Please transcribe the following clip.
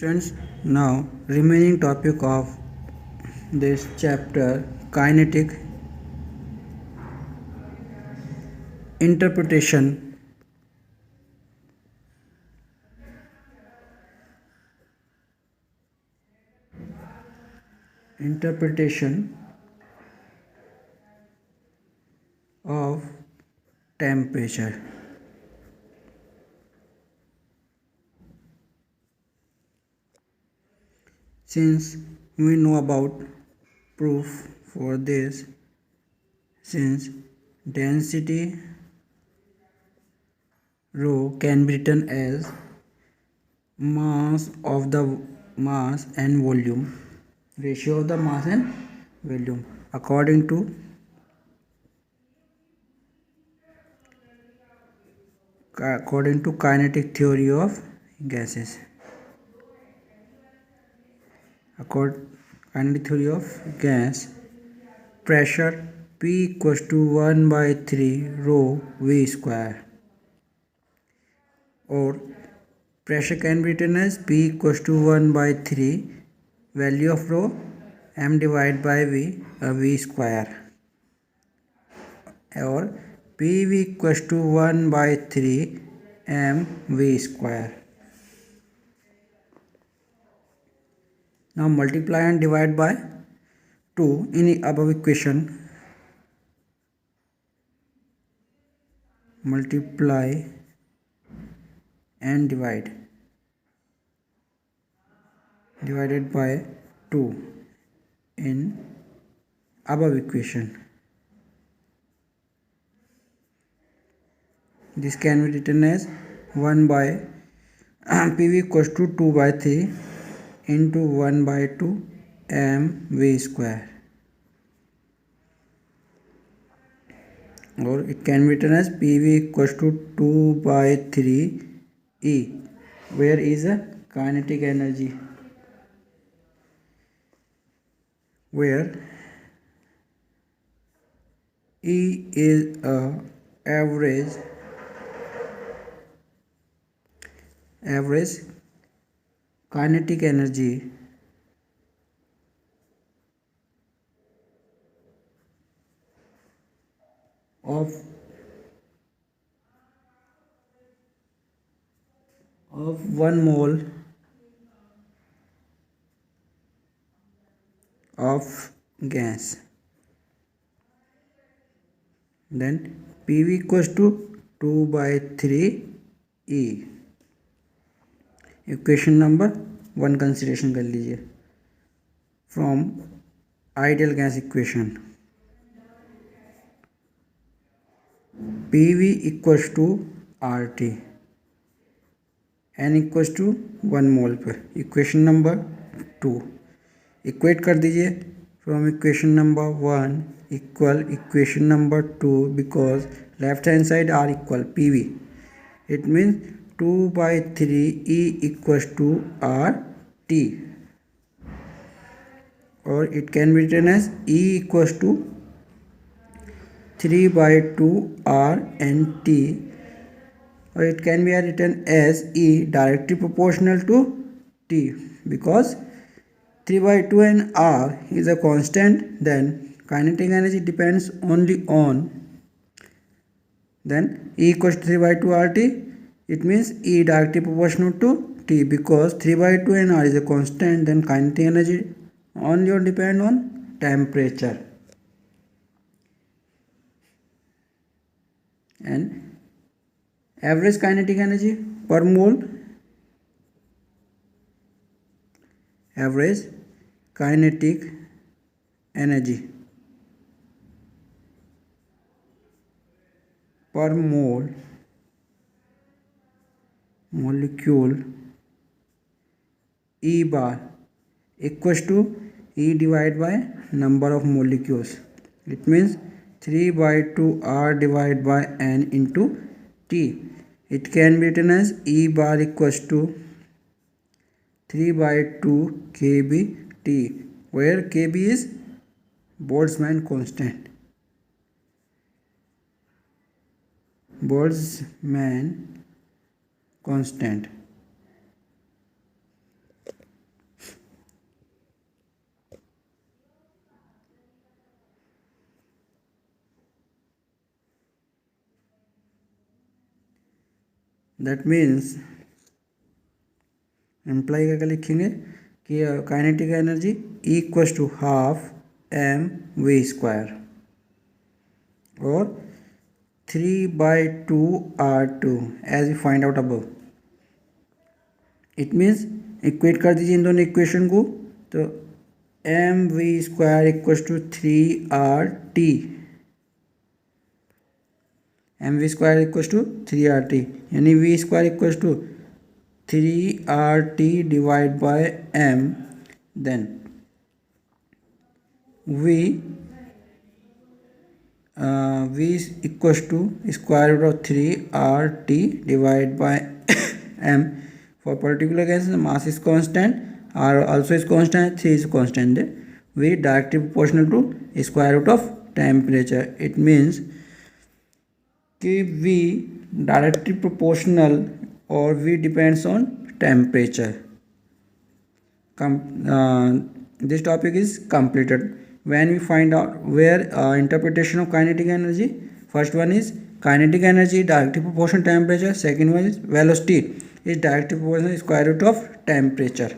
Students, now remaining topic of this chapter, kinetic interpretation. Interpretation of temperature. Since we know about proof for this, since density rho can be written as mass of the mass and volume, ratio of the mass and volume according to kinetic theory of gases. Kinetic theory of gas, pressure P equals to 1 by 3 rho V square, or pressure can be written as P equals to 1 by 3 value of rho m divided by V square, or PV equals to 1 by 3 mV square. Now multiply and divide by 2 in the above equation. Multiply and divided by 2 in above equation. This can be written as 1 by PV equals to 2 by 3 into 1 by 2 mV square, or it can be written as PV equals to 2 by 3 E, where is a kinetic energy, where E is a average kinetic energy of 1 mole of gas. Then PV equals to 2 by 3 E. Equation number 1 consideration कर लीजिए from ideal gas equation. PV equals to RT, N equals to 1 mole पर. Equation number 2 equate कर दीजिए from equation number 1 equal equation number 2, because left hand side are equal PV. It means 2 by 3 E equals to RT, or it can be written as E equals to 3 by 2 R and T, or it can be written as E directly proportional to T, because 3 by 2 and R is a constant, then kinetic energy depends only on, then E equals to 3 by 2 RT. It means E directly proportional to T, because 3 by 2 and R is a constant, then kinetic energy only depend on temperature. And average kinetic energy per mole, average kinetic energy per mole molecule E bar equals to E divided by number of molecules. It means 3 by 2 R divided by N into T. It can be written as E bar equals to 3 by 2 kBT, where kB is Boltzmann constant. Boltzmann constant. That means imply करके लिखेंगे कि kinetic energy equals to half M V square और 3/2 R2 as we find out above. It means equate कर दीजिए इन दोनों equation को, तो M V square equals to 3RT, M V square equals to 3RT, यानी V square equals to 3RT divide by M, then V equals to square root of 3RT divide by m. For particular case, mass is constant, R also is constant, 3 is constant. V directly proportional to square root of temperature. It means कि V directly proportional or V depends on temperature. This topic is completed. When we find out where interpretation of kinetic energy, first one is kinetic energy directly proportional to temperature, second one is velocity is directly proportional to square root of temperature.